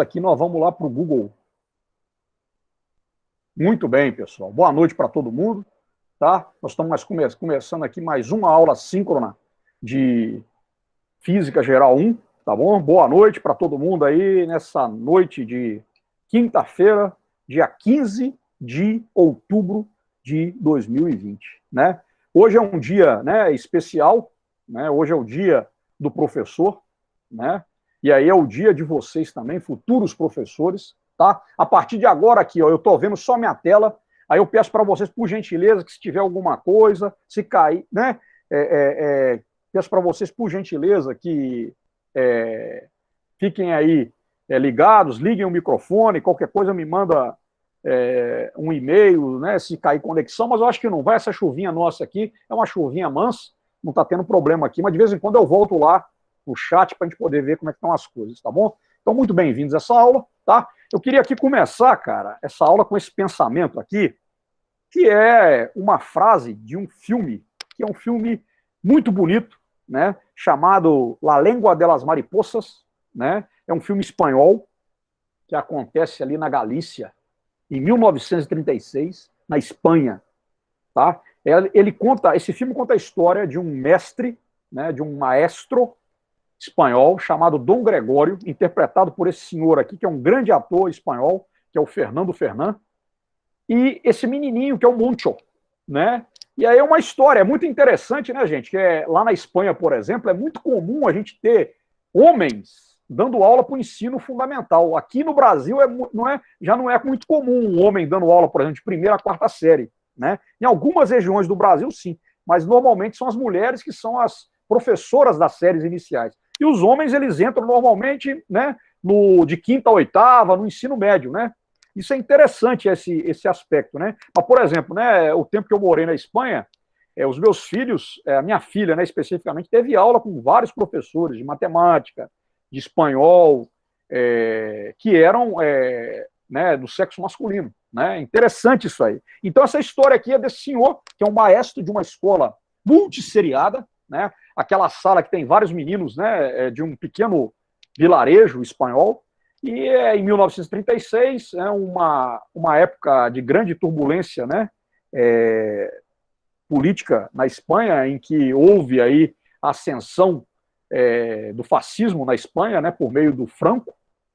Aqui nós vamos lá para o Google. Muito bem, pessoal. Boa noite para todo mundo. Tá? Nós estamos começando aqui mais uma aula síncrona de Física Geral 1, tá bom? Boa noite para todo mundo aí nessa noite de quinta-feira, dia 15 de outubro de 2020, né? Hoje é um dia, né, especial, né? Hoje é o dia do professor, né? E aí é o dia de vocês também, futuros professores, tá? A partir de agora aqui, ó, eu tô vendo só minha tela, aí eu peço para vocês, por gentileza, que se tiver alguma coisa, se cair, né? Peço para vocês, por gentileza, que fiquem aí ligados, liguem o microfone, qualquer coisa me manda um e-mail, né, se cair conexão, mas eu acho que não vai, essa chuvinha nossa aqui é uma chuvinha mansa, não está tendo problema aqui, mas de vez em quando eu volto lá no chat para a gente poder ver como é que estão as coisas, tá bom? Então, muito bem-vindos a essa aula, tá? Eu queria aqui começar, cara, essa aula com esse pensamento aqui, que é uma frase de um filme, que é um filme muito bonito, né, chamado La Lengua de las Mariposas, né, é um filme espanhol que acontece ali na Galícia, em 1936, na Espanha, tá? Esse filme conta a história de um mestre, né, de um maestro espanhol chamado Dom Gregório, interpretado por esse senhor aqui, que é um grande ator espanhol, que é o Fernando Fernán, e esse menininho, que é o Moncho, né? E aí é uma história muito interessante, né, gente? Que lá na Espanha, por exemplo, é muito comum a gente ter homens dando aula para o ensino fundamental. Aqui no Brasil já não é muito comum um homem dando aula, por exemplo, de primeira a quarta série, né? Em algumas regiões do Brasil, sim, mas normalmente são as mulheres que são as professoras das séries iniciais. E os homens, eles entram normalmente, né, de quinta a oitava, no ensino médio, né? Isso é interessante, esse aspecto, né? Mas, por exemplo, né, o tempo que eu morei na Espanha, os meus filhos, a minha filha, né, especificamente, teve aula com vários professores de matemática, de espanhol, que eram né, do sexo masculino, né? Interessante isso aí. Então, essa história aqui é desse senhor, que é um maestro de uma escola multisseriada, né? Aquela sala que tem vários meninos, né, de um pequeno vilarejo espanhol. E em 1936, é uma época de grande turbulência, né, política na Espanha, em que houve aí a ascensão do fascismo na Espanha, né, por meio do Franco,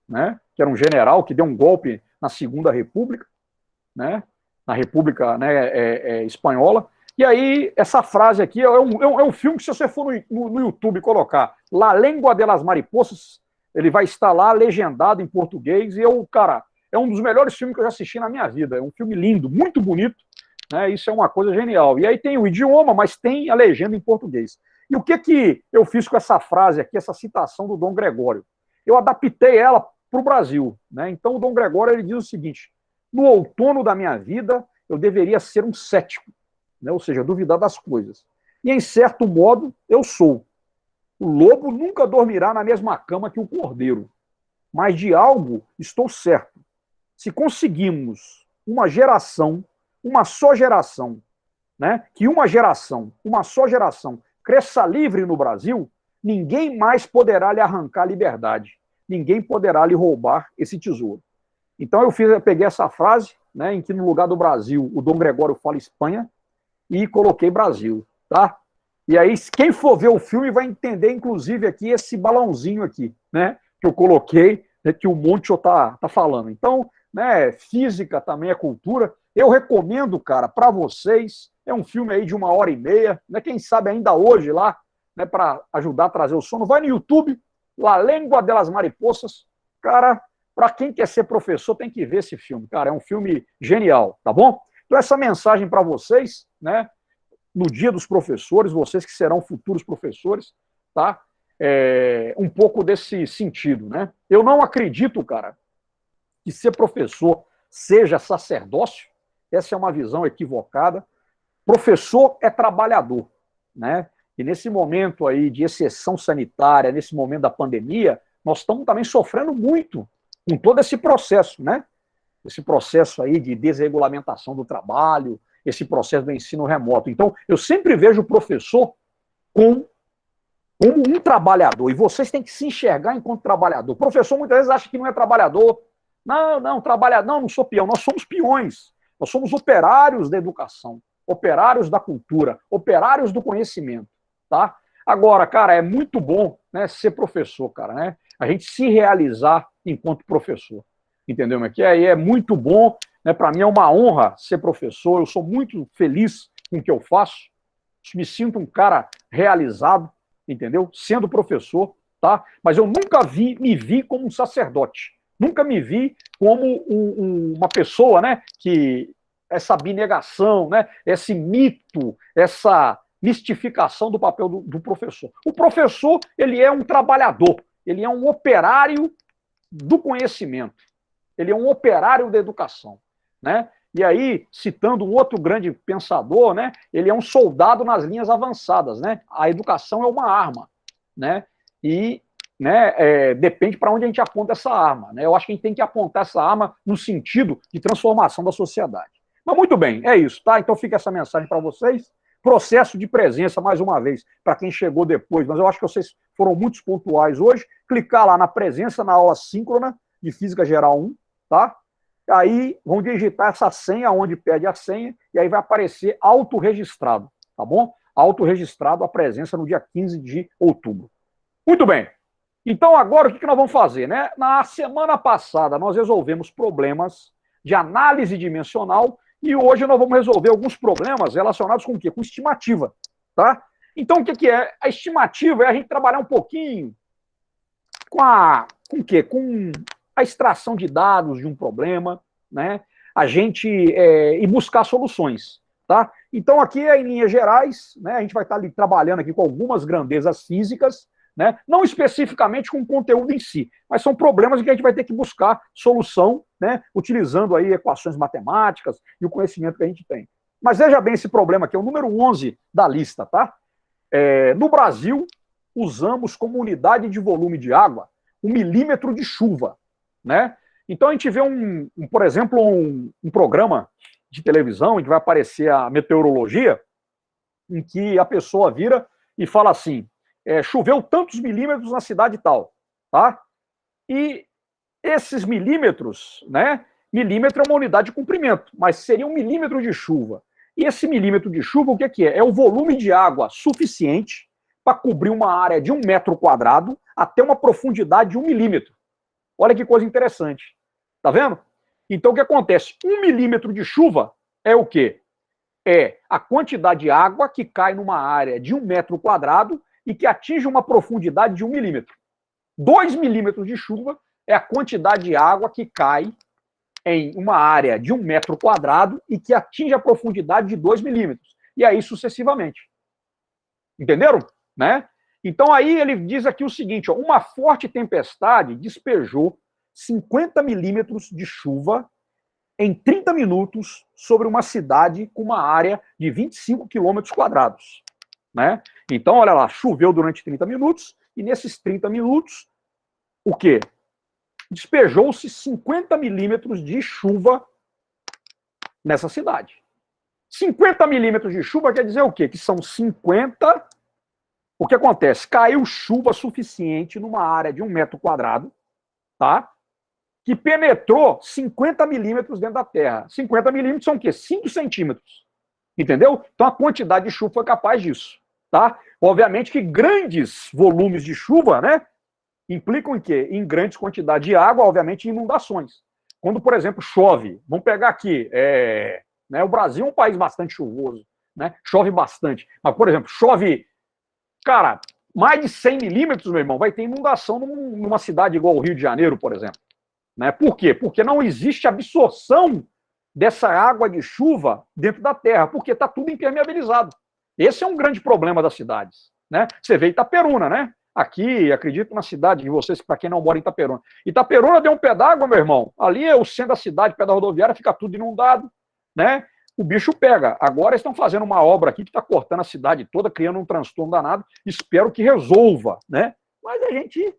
né, que era um general que deu um golpe na Segunda República, né, na República, né, Espanhola. E aí, essa frase aqui é um filme que, se você for no YouTube colocar La Lengua de las Mariposas, ele vai estar lá legendado em português, e cara, é um dos melhores filmes que eu já assisti na minha vida. É um filme lindo, muito bonito, né? Isso é uma coisa genial. E aí tem o idioma, mas tem a legenda em português. E o que eu fiz com essa frase aqui, essa citação do Dom Gregório? Eu adaptei ela para o Brasil, né? Então o Dom Gregório, ele diz o seguinte: no outono da minha vida, eu deveria ser um cético, né? Ou seja, duvidar das coisas. E, em certo modo, eu sou. O lobo nunca dormirá na mesma cama que o cordeiro. Mas de algo estou certo. Se conseguimos uma só geração, né, que uma só geração, cresça livre no Brasil, ninguém mais poderá lhe arrancar a liberdade. Ninguém poderá lhe roubar esse tesouro. Então eu peguei essa frase, né, em que no lugar do Brasil o Dom Gregório fala Espanha, e coloquei Brasil, tá? E aí, quem for ver o filme vai entender, inclusive, aqui esse balãozinho aqui, né? Que eu coloquei, né, que o Moncho tá falando. Então, né, física também é cultura. Eu recomendo, cara, para vocês. É um filme aí de 1h30, né? Quem sabe ainda hoje lá, né, para ajudar a trazer o sono. Vai no YouTube, La Lengua de las Mariposas. Cara, para quem quer ser professor, tem que ver esse filme, cara. É um filme genial, tá bom? Então, essa mensagem para vocês, né? No dia dos professores, vocês que serão futuros professores, tá? Um pouco desse sentido, né? Eu não acredito, cara, que ser professor seja sacerdócio. Essa é uma visão equivocada. Professor é trabalhador, né? E nesse momento aí de exceção sanitária, nesse momento da pandemia, nós estamos também sofrendo muito com todo esse processo, né? Esse processo aí de desregulamentação do trabalho, esse processo do ensino remoto. Então, eu sempre vejo o professor com como um trabalhador, e vocês têm que se enxergar enquanto trabalhador. O professor muitas vezes acha que não é trabalhador. Não, trabalhador, não sou peão, nós somos peões. Nós somos operários da educação, operários da cultura, operários do conhecimento, tá? Agora, cara, é muito bom, né, ser professor, cara, né? A gente se realizar enquanto professor, entendeu? E é muito bom, né? Para mim é uma honra ser professor, eu sou muito feliz com o que eu faço, me sinto um cara realizado, entendeu? Sendo professor, tá? Mas eu nunca me vi como um sacerdote, nunca me vi como uma pessoa, né, que essa abnegação, né, esse mito, essa mistificação do papel do professor. O professor, ele é um trabalhador, ele é um operário do conhecimento, ele é um operário da educação, né? E aí, citando um outro grande pensador, né, ele é um soldado nas linhas avançadas, né? A educação é uma arma, né? E, né, depende para onde a gente aponta essa arma, né? Eu acho que a gente tem que apontar essa arma no sentido de transformação da sociedade. Mas muito bem, é isso, tá? Então fica essa mensagem para vocês. Processo de presença, mais uma vez, para quem chegou depois, mas eu acho que vocês foram muito pontuais hoje. Clicar lá na presença, na aula síncrona de Física Geral 1, tá? Aí vão digitar essa senha onde pede a senha, e aí vai aparecer autorregistrado, tá bom? Autorregistrado a presença no dia 15 de outubro. Muito bem. Então agora o que nós vamos fazer, né? Na semana passada nós resolvemos problemas de análise dimensional e hoje nós vamos resolver alguns problemas relacionados com o quê? Com estimativa, tá? Então o que é? A estimativa é a gente trabalhar um pouquinho com o quê? Com a extração de dados de um problema, né? A gente e buscar soluções, tá? Então aqui em linhas gerais, né? A gente vai estar ali trabalhando aqui com algumas grandezas físicas, né? Não especificamente com o conteúdo em si, mas são problemas em que a gente vai ter que buscar solução, né? Utilizando aí equações matemáticas e o conhecimento que a gente tem. Mas veja bem esse problema aqui, é o número 11 da lista, tá? No Brasil, usamos como unidade de volume de água 1 milímetro de chuva, né? Então a gente vê por exemplo, um programa de televisão em que vai aparecer a meteorologia, em que a pessoa vira e fala assim, choveu tantos milímetros na cidade tal, tá? E esses milímetros, né? Milímetro é uma unidade de comprimento, mas seria 1 milímetro de chuva. E esse milímetro de chuva, o que é? É o volume de água suficiente para cobrir uma área de 1 metro quadrado até uma profundidade de 1 milímetro. Olha que coisa interessante. Tá vendo? Então o que acontece? 1 milímetro de chuva é o quê? É a quantidade de água que cai numa área de 1 metro quadrado e que atinge uma profundidade de 1 milímetro. 2 milímetros de chuva é a quantidade de água que cai em uma área de 1 metro quadrado e que atinge a profundidade de 2 milímetros. E aí sucessivamente. Entenderam? Né? Então aí ele diz aqui o seguinte, ó, uma forte tempestade despejou 50 milímetros de chuva em 30 minutos sobre uma cidade com uma área de 25 quilômetros quadrados. Né? Então, olha lá, choveu durante 30 minutos e nesses 30 minutos, o quê? Despejou-se 50 milímetros de chuva nessa cidade. 50 milímetros de chuva quer dizer o quê? Que são 50... O que acontece? Caiu chuva suficiente numa área de 1 metro quadrado, tá? Que penetrou 50 milímetros dentro da Terra. 50 milímetros são o quê? 5 centímetros. Entendeu? Então a quantidade de chuva foi capaz disso, tá? Obviamente que grandes volumes de chuva, né? Implicam em quê? Em grandes quantidades de água, obviamente, inundações. Quando, por exemplo, chove, vamos pegar aqui, né, o Brasil é um país bastante chuvoso, né? Chove bastante. Mas, por exemplo, chove, cara, mais de 100 milímetros, meu irmão, vai ter inundação numa cidade igual o Rio de Janeiro, por exemplo. Né? Por quê? Porque não existe absorção dessa água de chuva dentro da terra, porque está tudo impermeabilizado. Esse é um grande problema das cidades. Né? Você vê Itaperuna, né? Aqui, acredito na cidade de vocês, para quem não mora em Itaperuna. Itaperuna deu um pé d'água, meu irmão. Ali é o centro da cidade, pé da rodoviária, fica tudo inundado, né? O bicho pega. Agora estão fazendo uma obra aqui que está cortando a cidade toda, criando um transtorno danado. Espero que resolva, né? Mas a gente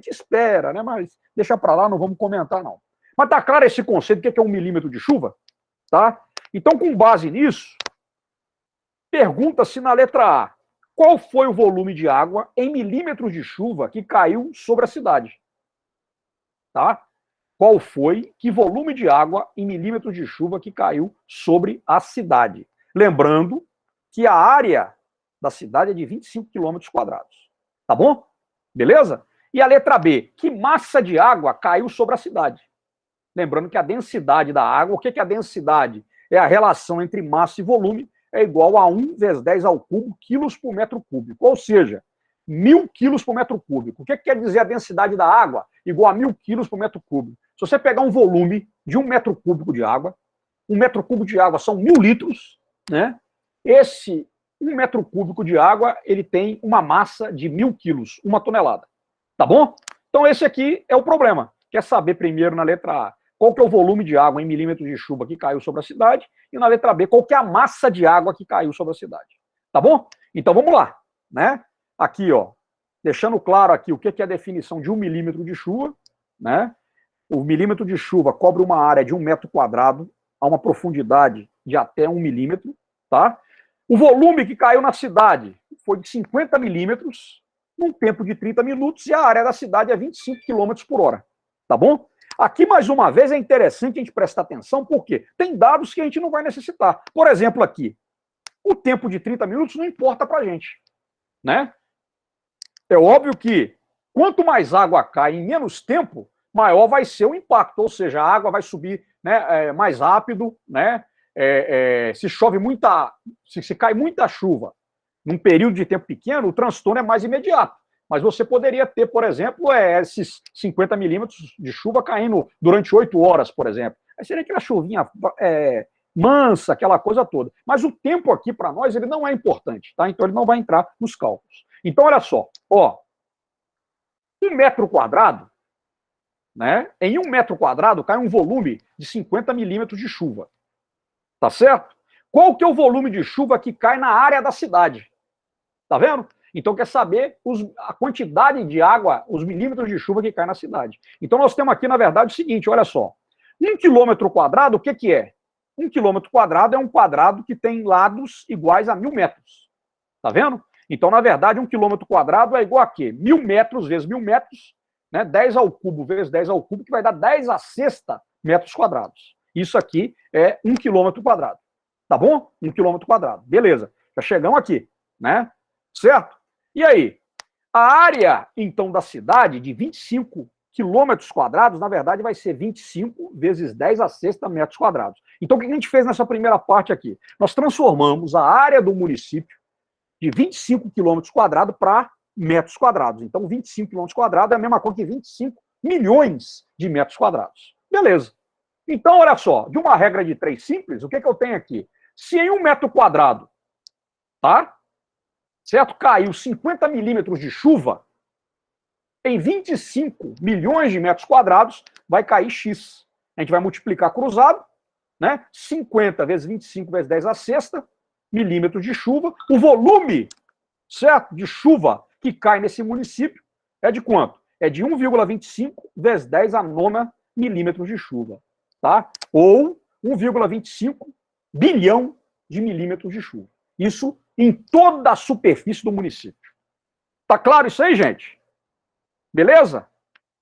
espera, né? Mas deixa para lá, não vamos comentar, não. Mas tá claro esse conceito, o que é 1 milímetro de chuva? Tá? Então, com base nisso, pergunta-se na letra A, qual foi o volume de água em milímetros de chuva que caiu sobre a cidade? Tá? Qual foi, que volume de água em milímetros de chuva que caiu sobre a cidade? Lembrando que a área da cidade é de 25 quilômetros quadrados. Tá bom? Beleza? E a letra B, que massa de água caiu sobre a cidade? Lembrando que a densidade da água, o que é a densidade? É a relação entre massa e volume, é igual a 1 vezes 10 ao cubo quilos por metro cúbico. Ou seja, 1.000 quilos por metro cúbico. O que quer dizer a densidade da água? Igual a 1.000 quilos por metro cúbico. Se você pegar um volume de 1 metro cúbico de água, 1 metro cúbico de água são 1.000 litros, né? Esse 1 metro cúbico de água, ele tem uma massa de 1.000 quilos, 1 tonelada. Tá bom? Então esse aqui é o problema. Quer saber primeiro na letra A qual que é o volume de água em milímetros de chuva que caiu sobre a cidade e na letra B qual que é a massa de água que caiu sobre a cidade. Tá bom? Então vamos lá, né? Aqui, ó, deixando claro aqui o que é a definição de 1 milímetro de chuva, né? O milímetro de chuva cobre uma área de 1 metro quadrado a uma profundidade de até 1 milímetro, tá? O volume que caiu na cidade foi de 50 milímetros num tempo de 30 minutos e a área da cidade é 25 quilômetros por hora, tá bom? Aqui, mais uma vez, é interessante a gente prestar atenção, porque tem dados que a gente não vai necessitar. Por exemplo, aqui, o tempo de 30 minutos não importa pra gente, né? É óbvio que quanto mais água cai em menos tempo, maior vai ser o impacto, ou seja, a água vai subir, né, mais rápido, né? Se chove muita, se cai muita chuva num período de tempo pequeno, o transtorno é mais imediato. Mas você poderia ter, por exemplo, esses 50 milímetros de chuva caindo durante 8 horas, por exemplo. Aí seria aquela chuvinha mansa, aquela coisa toda. Mas o tempo aqui, para nós, ele não é importante, tá? Então ele não vai entrar nos cálculos. Então, olha só, ó, 1 metro quadrado, né? Em 1 metro quadrado cai um volume de 50 milímetros de chuva. Tá certo? Qual que é o volume de chuva que cai na área da cidade? Tá vendo? Então quer saber a quantidade de água, os milímetros de chuva que cai na cidade. Então nós temos aqui, na verdade, o seguinte, olha só. 1 quilômetro quadrado, o que é? 1 quilômetro quadrado é um quadrado que tem lados iguais a 1.000 metros. Tá vendo? Então, na verdade, 1 quilômetro quadrado é igual a quê? 1.000 metros vezes 1.000 metros, né? 10 ao cubo vezes 10 ao cubo, que vai dar 10 a sexta metros quadrados. Isso aqui é 1 quilômetro quadrado. Tá bom? 1 quilômetro quadrado. Beleza. Já chegamos aqui, né? Certo? E aí? A área, então, da cidade, de 25 quilômetros quadrados, na verdade, vai ser 25 vezes 10 a sexta metros quadrados. Então, o que a gente fez nessa primeira parte aqui? Nós transformamos a área do município de 25 quilômetros quadrados para metros quadrados. Então, 25 quilômetros quadrados é a mesma coisa que 25 milhões de metros quadrados. Beleza. Então, olha só, de uma regra de 3 simples, o que eu tenho aqui? Se em 1 metro quadrado, tá? Certo? Caiu 50 milímetros de chuva, em 25 milhões de metros quadrados vai cair X. A gente vai multiplicar cruzado, né? 50 vezes 25 vezes 10 a sexta milímetros de chuva. O volume, certo, de chuva que cai nesse município é de quanto? É de 1,25 vezes 10 a nona milímetros de chuva, tá? Ou 1,25 bilhão de milímetros de chuva. Isso em toda a superfície do município. Tá claro isso aí, gente? Beleza?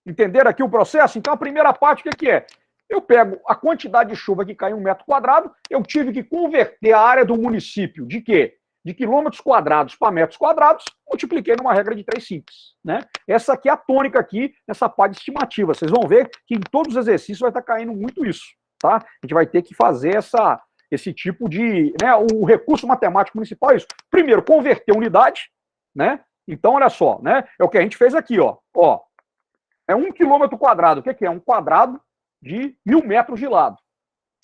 Entenderam aqui o processo? Então, a primeira parte, o que é? Eu pego a quantidade de chuva que cai em 1 metro quadrado, eu tive que converter a área do município de quê? De quilômetros quadrados para metros quadrados, multipliquei numa regra de 3 simples, né? Essa aqui é a tônica aqui, nessa parte de estimativa. Vocês vão ver que em todos os exercícios vai estar caindo muito isso, tá? A gente vai ter que fazer esse tipo de... né, o recurso matemático municipal é isso. Primeiro, converter unidade, né? Então, olha só, né? É o que a gente fez aqui, ó. É 1 quilômetro quadrado. O que é? Um quadrado de 1.000 metros de lado.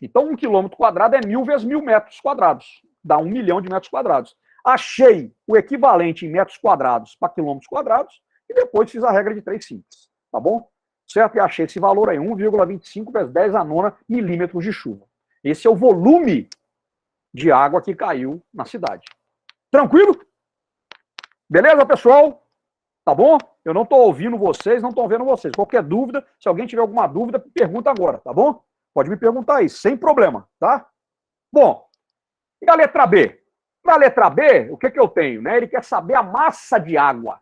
Então, 1 quilômetro quadrado é 1.000 vezes 1.000 metros quadrados. Dá 1 milhão de metros quadrados. Achei o equivalente em metros quadrados para quilômetros quadrados e depois fiz a regra de 3 simples. Tá bom? Certo? E achei esse valor aí, 1,25 vezes 10 a nona milímetros de chuva. Esse é o volume de água que caiu na cidade. Tranquilo? Beleza, pessoal? Tá bom? Eu não estou ouvindo vocês, não estou vendo vocês. Qualquer dúvida, se alguém tiver alguma dúvida, pergunta agora, tá bom? Pode me perguntar aí, sem problema, tá? Bom, e a letra B? Na letra B, o que, que eu tenho? Né? Ele quer saber a massa de água.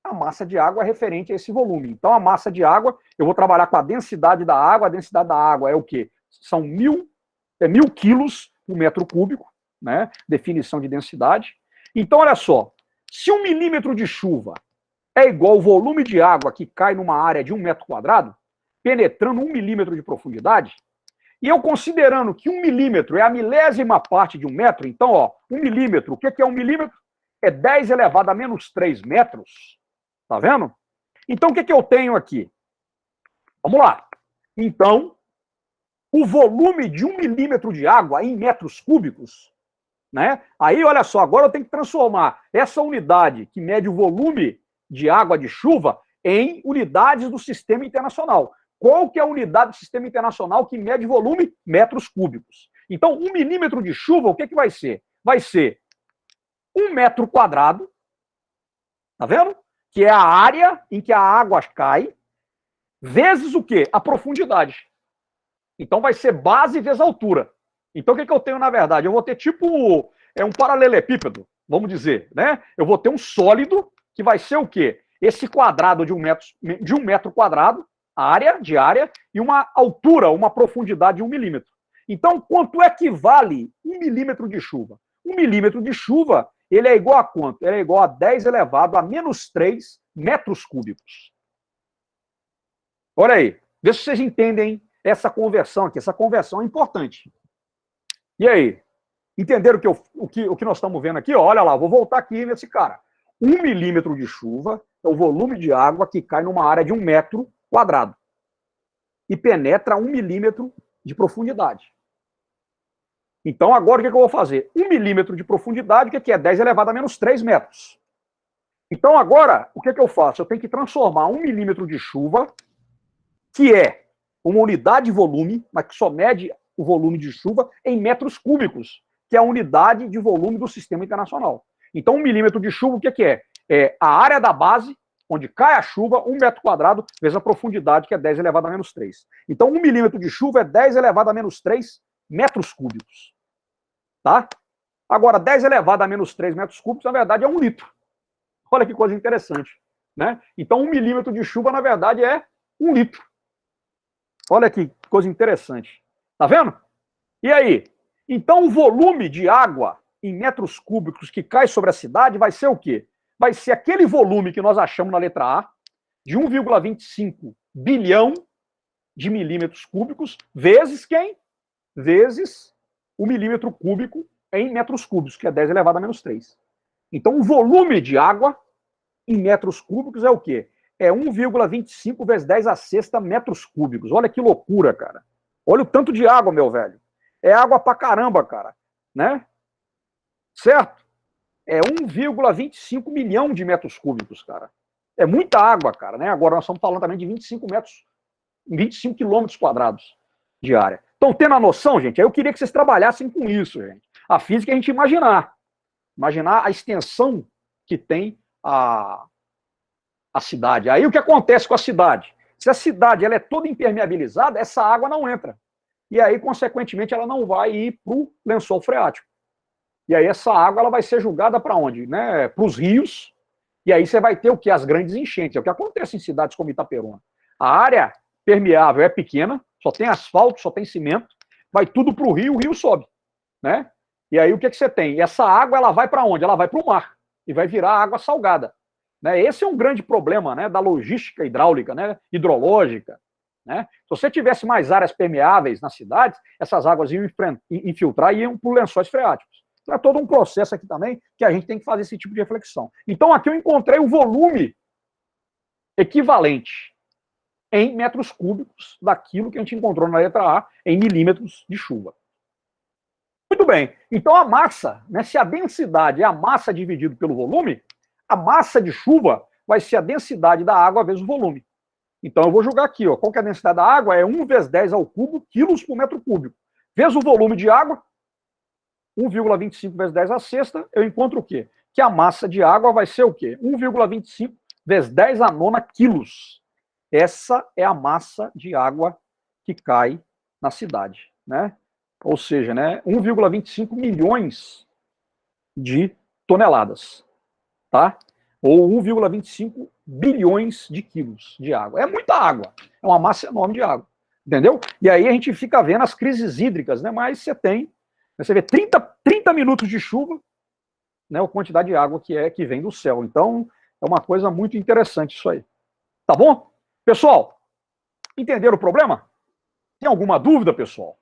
A massa de água é referente a esse volume. Então, a massa de água, eu vou trabalhar com a densidade da água. A densidade da água é o quê? São 1.000 quilos por metro cúbico, né? Definição de densidade. Então, olha só, se 1 milímetro de chuva é igual ao volume de água que cai numa área de 1 metro quadrado, penetrando 1 milímetro de profundidade, e eu considerando que 1 milímetro é a milésima parte de 1 metro, então, ó, 1 milímetro, o que é 1 milímetro? É 10 elevado a menos 3 metros. Tá vendo? Então, o que eu tenho aqui? Vamos lá. Então, o volume de 1 milímetro de água em metros cúbicos, né? Aí, olha só, agora eu tenho que transformar essa unidade que mede o volume de água de chuva em unidades do sistema internacional. Qual que é a unidade do sistema internacional que mede volume? Metros cúbicos. Então, 1 milímetro de chuva, o que vai ser? Vai ser 1 metro quadrado, tá vendo? Que é a área em que a água cai, vezes o quê? A profundidade. Então, vai ser base vezes altura. Então, o que eu tenho, na verdade? Eu vou ter tipo um paralelepípedo, vamos dizer, né? Eu vou ter um sólido que vai ser o quê? Esse quadrado de 1 metro quadrado, área, e uma altura, uma profundidade de 1 milímetro. Então, quanto é que vale 1 milímetro de chuva? 1 milímetro de chuva, ele é igual a quanto? Ele é igual a 10 elevado a menos 3 metros cúbicos. Olha aí, vê se vocês entendem essa conversão aqui. Essa conversão é importante. E aí? Entenderam o que nós estamos vendo aqui? Olha lá, vou voltar aqui nesse cara. 1 milímetro de chuva é o volume de água que cai numa área de 1 metro quadrado e penetra 1 milímetro de profundidade. Então, agora o que eu vou fazer? 1 milímetro de profundidade, o que é? 10 elevado a menos 3 metros. Então, agora, o que eu faço? Eu tenho que transformar 1 milímetro de chuva, que é uma unidade de volume, mas que só mede o volume de chuva, em metros cúbicos, que é a unidade de volume do sistema internacional. Então, 1 milímetro de chuva, o que é? É a área da base, onde cai a chuva, 1 metro quadrado, vezes a profundidade, que é 10 elevado a menos 3. Então, 1 milímetro de chuva é 10 elevado a menos 3 metros cúbicos. Tá? Agora, 10 elevado a menos 3 metros cúbicos, na verdade, é 1 litro. Olha que coisa interessante. Né? Então, 1 milímetro de chuva, na verdade, é 1 litro. Olha que coisa interessante. Tá vendo? E aí? Então, o volume de água em metros cúbicos que cai sobre a cidade vai ser o quê? Vai ser aquele volume que nós achamos na letra A, de 1,25 bilhão de milímetros cúbicos, vezes quem? Vezes o milímetro cúbico em metros cúbicos, que é 10 elevado a menos 3. Então, o volume de água em metros cúbicos é o quê? É 1,25 vezes 10 a sexta metros cúbicos. Olha que loucura, cara. Olha o tanto de água, meu velho. É água pra caramba, cara. Né? Certo? É 1,25 milhão de metros cúbicos, cara. É muita água, cara. Né? Agora nós estamos falando também de 25 quilômetros quadrados de área. Estão tendo a noção, gente? Aí eu queria que vocês trabalhassem com isso, gente. A física é a gente imaginar. Imaginar a extensão que tem a cidade. Aí o que acontece com a cidade? Se a cidade ela é toda impermeabilizada, essa água não entra. E aí, consequentemente, ela não vai ir para o lençol freático. E aí essa água ela vai ser jogada para onde? Né? Para os rios. E aí você vai ter o que? As grandes enchentes. É o que acontece em cidades como Itaperuna. A área permeável é pequena, só tem asfalto, só tem cimento, vai tudo para o rio sobe. Né? E aí o que você tem? Essa água ela vai para onde? Ela vai para o mar e vai virar água salgada. Né? Esse é um grande problema, né, da logística hidráulica, né, hidrológica. Né? Se você tivesse mais áreas permeáveis nas cidades, essas águas iam infiltrar e iam para os lençóis freáticos. Então é todo um processo aqui também que a gente tem que fazer esse tipo de reflexão. Então aqui eu encontrei o volume equivalente em metros cúbicos daquilo que a gente encontrou na letra A em milímetros de chuva. Muito bem. Então a massa, né, se a densidade é a massa dividido pelo volume, a massa de chuva vai ser a densidade da água vezes o volume. Então eu vou jogar aqui, ó, qual que é a densidade da água? É 1 vezes 10 ao cubo, quilos por metro cúbico. Vezes o volume de água, 1,25 vezes 10 a sexta, eu encontro o quê? Que a massa de água vai ser o quê? 1,25 vezes 10 a nona quilos. Essa é a massa de água que cai na cidade, né? Ou seja, né, 1,25 milhões de toneladas, tá? Ou 1,25 bilhões de quilos de água. É muita água, é uma massa enorme de água, entendeu? E aí a gente fica vendo as crises hídricas, né? Mas você vê 30 minutos de chuva, né? A quantidade de água que vem do céu. Então, é uma coisa muito interessante isso aí. Tá bom? Pessoal, entenderam o problema? Tem alguma dúvida, pessoal?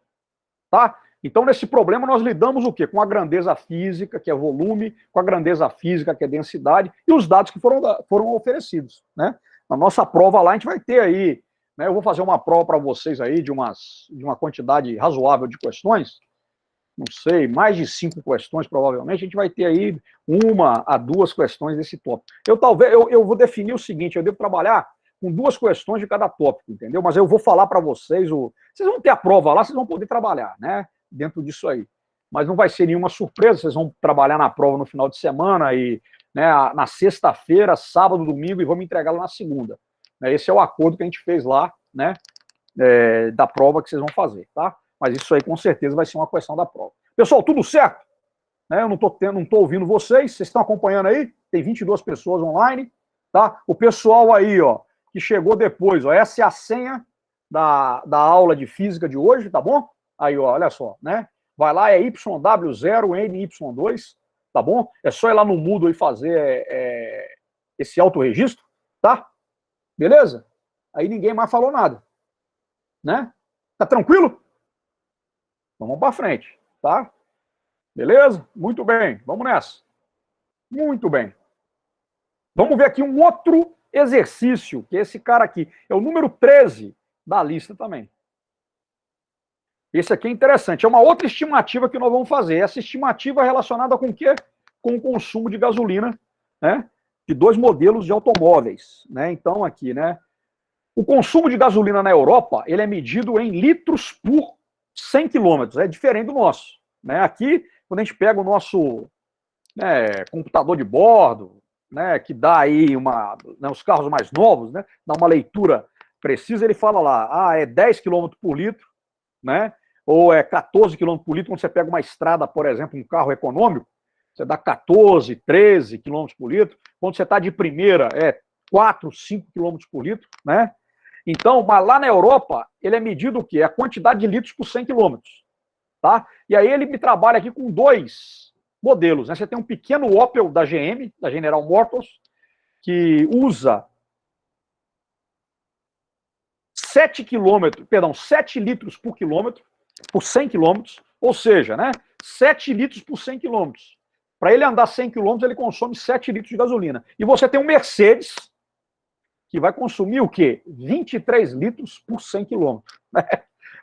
Tá? Então, nesse problema, nós lidamos o quê? Com a grandeza física, que é volume, com a grandeza física, que é densidade, e os dados que foram oferecidos, né? Na nossa prova lá, a gente vai ter aí, né? Eu vou fazer uma prova para vocês aí de uma quantidade razoável de questões, não sei, mais de 5 questões, provavelmente, a gente vai ter aí 1 a 2 questões desse tópico. Eu vou definir o seguinte, eu devo trabalhar com 2 questões de cada tópico, entendeu? Mas eu vou falar para vocês, vocês vão ter a prova lá, vocês vão poder trabalhar, né? Dentro disso aí. Mas não vai ser nenhuma surpresa, vocês vão trabalhar na prova no final de semana e, né, na sexta-feira, sábado, domingo, e vamos entregá-la na segunda. Esse é o acordo que a gente fez lá, né? Da prova que vocês vão fazer, tá? Mas isso aí com certeza vai ser uma questão da prova. Pessoal, tudo certo? Eu não estou ouvindo vocês estão acompanhando aí? Tem 22 pessoas online, tá? O pessoal aí, ó, que chegou depois, ó, essa é a senha da aula de física de hoje, tá bom? Aí, ó, olha só, né? Vai lá, é YW0NY2, tá bom? É só ir lá no Moodle e fazer esse autorregistro, tá? Beleza? Aí ninguém mais falou nada, né? Tá tranquilo? Vamos para frente, tá? Beleza? Muito bem, vamos nessa. Muito bem. Vamos ver aqui um outro exercício, que esse cara aqui é o número 13 da lista também. Esse aqui é interessante, é uma outra estimativa que nós vamos fazer. Essa estimativa é relacionada com o quê? Com o consumo de gasolina, né? De 2 modelos de automóveis, né? Então aqui, né? O consumo de gasolina na Europa, ele é medido em litros por 100 quilômetros, é diferente do nosso, né? Aqui, quando a gente pega o nosso, né, computador de bordo, né, que dá aí os carros mais novos, né, dá uma leitura precisa, ele fala lá, é 10 km por litro, né, ou é 14 km por litro, quando você pega uma estrada, por exemplo, um carro econômico, você dá 14, 13 km por litro, quando você está de primeira, é 4, 5 km por litro, né? Então, mas lá na Europa, ele é medido o quê? A quantidade de litros por 100 km, tá? E aí ele me trabalha aqui com 2 modelos, né? Você tem um pequeno Opel da GM, da General Motors, que usa 7 litros por quilômetro, por 100 quilômetros, ou seja, né, 7 litros por 100 quilômetros. Para ele andar 100 quilômetros, ele consome 7 litros de gasolina. E você tem um Mercedes, que vai consumir o quê? 23 litros por 100 quilômetros.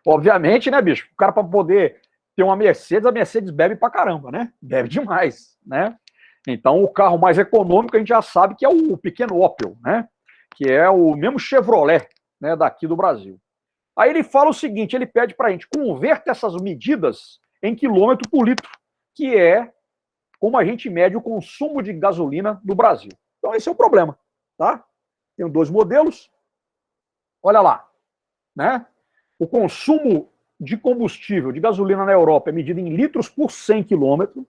Obviamente, né, bicho? O cara, para poder ter uma Mercedes, a Mercedes bebe pra caramba, né? Bebe demais, né? Então, o carro mais econômico, a gente já sabe que é o pequeno Opel, né? Que é o mesmo Chevrolet, né, daqui do Brasil. Aí ele fala o seguinte, ele pede para a gente, converta essas medidas em quilômetro por litro, que é como a gente mede o consumo de gasolina no Brasil. Então esse é o problema, tá? Tem 2 modelos, olha lá, né? O consumo de combustível, de gasolina na Europa é medido em litros por 100 quilômetros,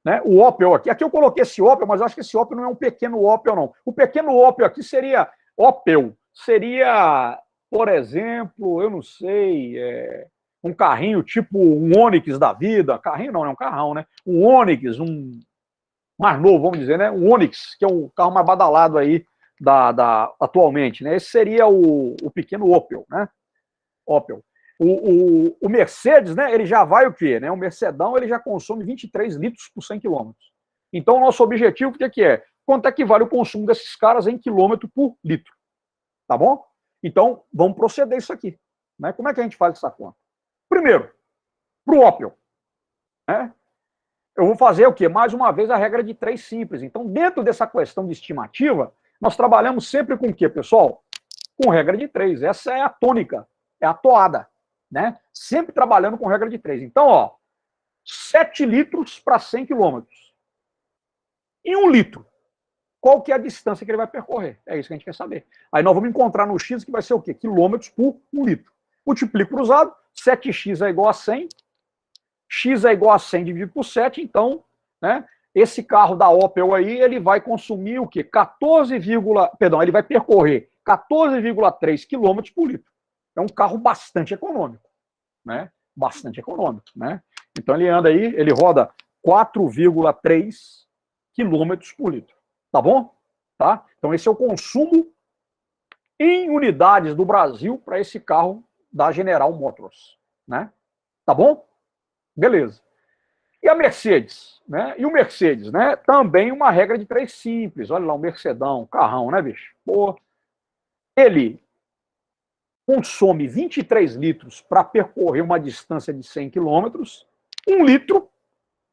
né? O Opel aqui eu coloquei esse Opel, mas eu acho que esse Opel não é um pequeno Opel, não. O pequeno Opel aqui seria, por exemplo, eu não sei, um carrinho tipo um Onix da vida, carrinho não, é um carrão, né? Um Onix, um mais novo, vamos dizer, né? Um Onix, que é o carro mais badalado aí atualmente, né? Esse seria o pequeno Opel, né? Opel. O Mercedes, né? Ele já vai o quê? Né? O Mercedão, ele já consome 23 litros por 100 quilômetros. Então, o nosso objetivo, o que é? Quanto é que vale o consumo desses caras em quilômetro por litro? Tá bom? Então, vamos proceder isso aqui. Né? Como é que a gente faz essa conta? Primeiro, para o Opel, né? Eu vou fazer o quê? Mais uma vez a regra de 3 simples. Então, dentro dessa questão de estimativa, nós trabalhamos sempre com o quê, pessoal? Com regra de 3. Essa é a tônica, é a toada, né? Sempre trabalhando com regra de 3. Então, ó, 7 litros para 100 quilômetros. Em 1 litro, qual que é a distância que ele vai percorrer? É isso que a gente quer saber. Aí nós vamos encontrar no X que vai ser o quê? Quilômetros por 1 litro. Multiplico cruzado, 7x é igual a 100, x é igual a 100 dividido por 7, então, né, esse carro da Opel aí, ele vai consumir o quê? Ele vai percorrer 14,3 quilômetros por litro. É um carro bastante econômico, né? Bastante econômico, né? Então ele anda aí, ele roda 4,3 quilômetros por litro, tá bom? Tá? Então esse é o consumo em unidades do Brasil para esse carro da General Motors, né? Tá bom? Beleza. E a Mercedes, né? E o Mercedes, né? Também uma regra de 3 simples. Olha lá, um Mercedão, um carrão, né, bicho? Pô, ele consome 23 litros para percorrer uma distância de 100 quilômetros. 1 litro,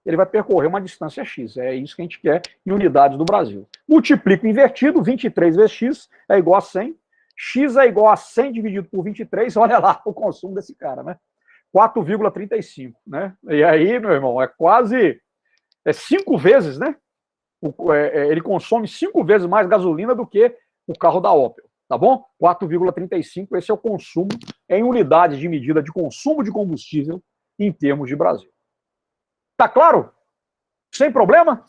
ele vai percorrer uma distância X. É isso que a gente quer em unidades do Brasil. Multiplico invertido, 23 vezes X é igual a 100. X é igual a 100 dividido por 23. Olha lá o consumo desse cara, né? 4,35, né? E aí, meu irmão, é quase 5 vezes, né? Ele consome 5 vezes mais gasolina do que o carro da Opel, tá bom? 4,35, esse é o consumo em unidades de medida de consumo de combustível em termos de Brasil. Tá claro? Sem problema?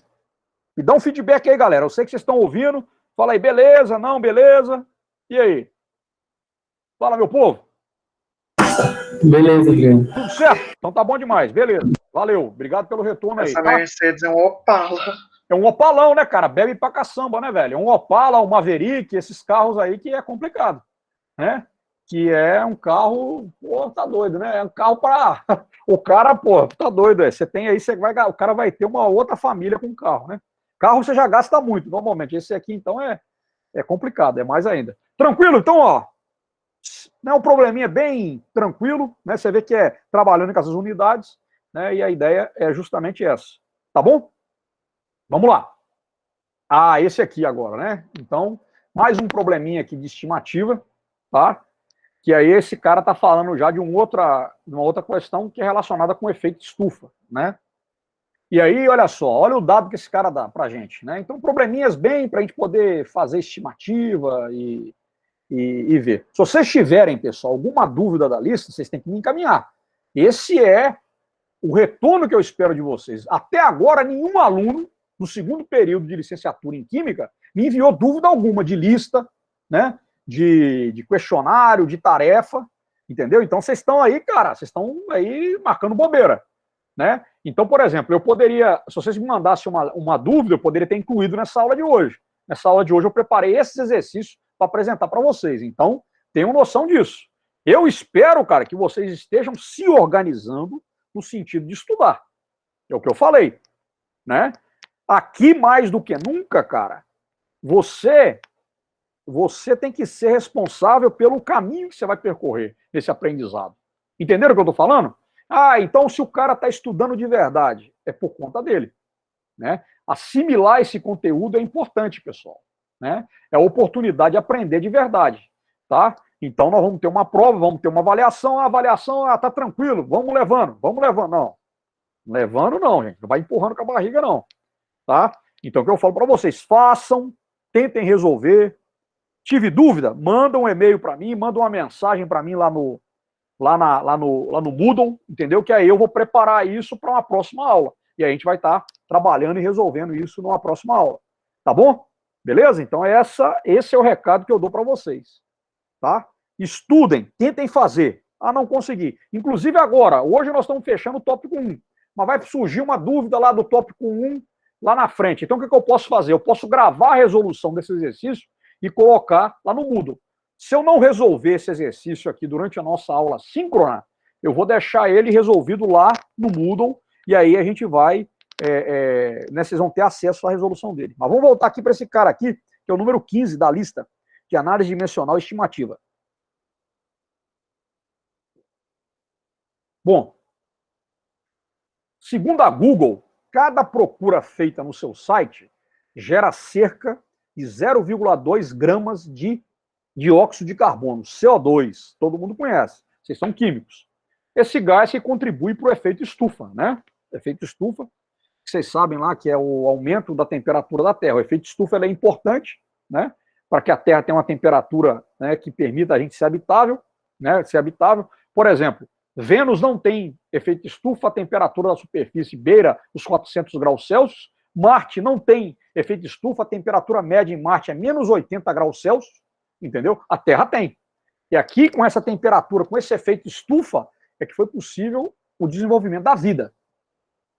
Me dá um feedback aí, galera. Eu sei que vocês estão ouvindo. Fala aí, beleza, não, beleza. E aí? Fala, meu povo. Beleza, Guilherme. Tudo certo? Então tá bom demais, beleza. Valeu, obrigado pelo retorno aí. Essa Tá? Mercedes é um Opala. É um Opalão, né, cara? Bebe pra caçamba, né, velho? É um Opala, um Maverick, esses carros aí que é complicado, né? Que é um carro, pô, tá doido, né? É um carro para o cara, pô, tá doido, é. Você tem aí, o cara vai ter uma outra família com carro, né? Carro você já gasta muito, normalmente. Esse aqui, então, é complicado, é mais ainda. Tranquilo? Então, ó, né, um probleminha bem tranquilo, né? Você vê que é trabalhando com essas unidades, né? E a ideia é justamente essa, tá bom? Vamos lá. Ah, esse aqui agora, né? Então, mais um probleminha aqui de estimativa, tá? Que aí esse cara tá falando já de uma outra questão que é relacionada com o efeito estufa, né? E aí, olha só, olha o dado que esse cara dá pra gente, né? Então, probleminhas bem pra gente poder fazer estimativa e ver. Se vocês tiverem, pessoal, alguma dúvida da lista, vocês têm que me encaminhar. Esse é o retorno que eu espero de vocês. Até agora, nenhum aluno no segundo período de licenciatura em Química me enviou dúvida alguma de lista, né? De questionário, de tarefa, entendeu? Então, vocês estão aí, cara, vocês estão aí marcando bobeira, né? Então, por exemplo, eu poderia, se vocês me mandassem uma dúvida, eu poderia ter incluído nessa aula de hoje. Nessa aula de hoje eu preparei esses exercícios para apresentar para vocês. Então, tenham noção disso. Eu espero, cara, que vocês estejam se organizando no sentido de estudar. É o que eu falei, né? Aqui, mais do que nunca, cara, você tem que ser responsável pelo caminho que você vai percorrer nesse aprendizado. Entenderam o que eu estou falando? Ah, então se o cara está estudando de verdade, é por conta dele, né? Assimilar esse conteúdo é importante, pessoal, né? É a oportunidade de aprender de verdade, tá? Então nós vamos ter uma prova, vamos ter uma avaliação, a avaliação, tá tranquilo, vamos levando, não. Levando não, gente, não vai empurrando com a barriga não, tá? Então o que eu falo para vocês, façam, tentem resolver. Tive dúvida? Manda um e-mail para mim, manda uma mensagem para mim lá no Moodle, entendeu? Que aí eu vou preparar isso para uma próxima aula. E aí a gente vai estar trabalhando e resolvendo isso numa próxima aula. Tá bom? Beleza? Então esse é o recado que eu dou para vocês. Tá? Estudem, tentem fazer. Ah, não consegui. Inclusive agora, hoje nós estamos fechando o tópico 1. Mas vai surgir uma dúvida lá do tópico 1 lá na frente. Então o que eu posso fazer? Eu posso gravar a resolução desse exercício e colocar lá no Moodle. Se eu não resolver esse exercício aqui durante a nossa aula síncrona, eu vou deixar ele resolvido lá no Moodle, e aí a gente vai, né, vocês vão ter acesso à resolução dele. Mas vamos voltar aqui para esse cara aqui, que é o número 15 da lista de análise dimensional estimativa. Bom, segundo a Google, cada procura feita no seu site gera cerca de 0,2 gramas de dióxido de carbono, CO2, todo mundo conhece, vocês são químicos. Esse gás que contribui para o efeito estufa, né? O efeito estufa, que vocês sabem lá que é o aumento da temperatura da Terra. O efeito estufa é importante, né? Para que a Terra tenha uma temperatura, né, que permita a gente ser habitável, né? Ser habitável. Por exemplo, Vênus não tem efeito estufa, a temperatura da superfície beira os 400 graus Celsius, Marte não tem efeito estufa, a temperatura média em Marte é menos 80 graus Celsius, entendeu? A Terra tem. E aqui, com essa temperatura, com esse efeito estufa, é que foi possível o desenvolvimento da vida.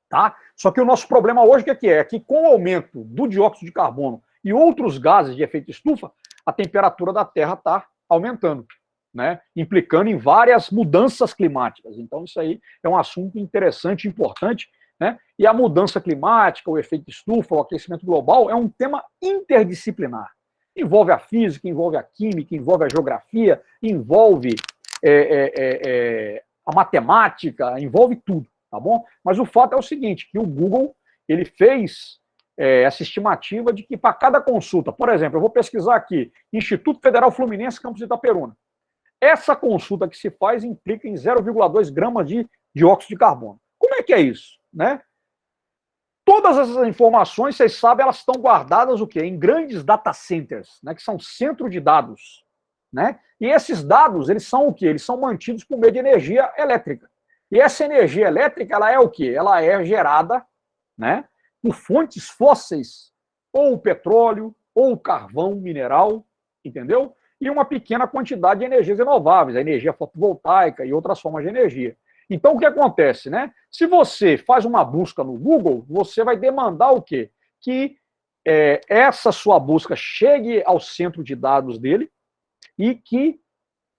Tá? Só que o nosso problema hoje o que é? É que com o aumento do dióxido de carbono e outros gases de efeito estufa, a temperatura da Terra está aumentando, né? Implicando em várias mudanças climáticas. Então, isso aí é um assunto interessante, importante, né? E a mudança climática, o efeito estufa, o aquecimento global é um tema interdisciplinar. Envolve a física, envolve a química, envolve a geografia, envolve a matemática, envolve tudo, tá bom? Mas o fato é o seguinte, que o Google, ele fez essa estimativa de que para cada consulta, por exemplo, eu vou pesquisar aqui, Instituto Federal Fluminense, Campus de Itaperuna. Essa consulta que se faz implica em 0,2 gramas de dióxido de carbono. Como é que é isso, né? Todas essas informações, vocês sabem, elas estão guardadas o quê? Em grandes data centers, né, que são centro de dados, né? E esses dados, eles são o quê? Eles são mantidos por meio de energia elétrica. E essa energia elétrica, ela é o quê? Ela é gerada, né, por fontes fósseis, ou o petróleo, ou o carvão mineral, entendeu? E uma pequena quantidade de energias renováveis, a energia fotovoltaica e outras formas de energia. Então, o que acontece, né? Se você faz uma busca no Google, você vai demandar o quê? Que essa sua busca chegue ao centro de dados dele e que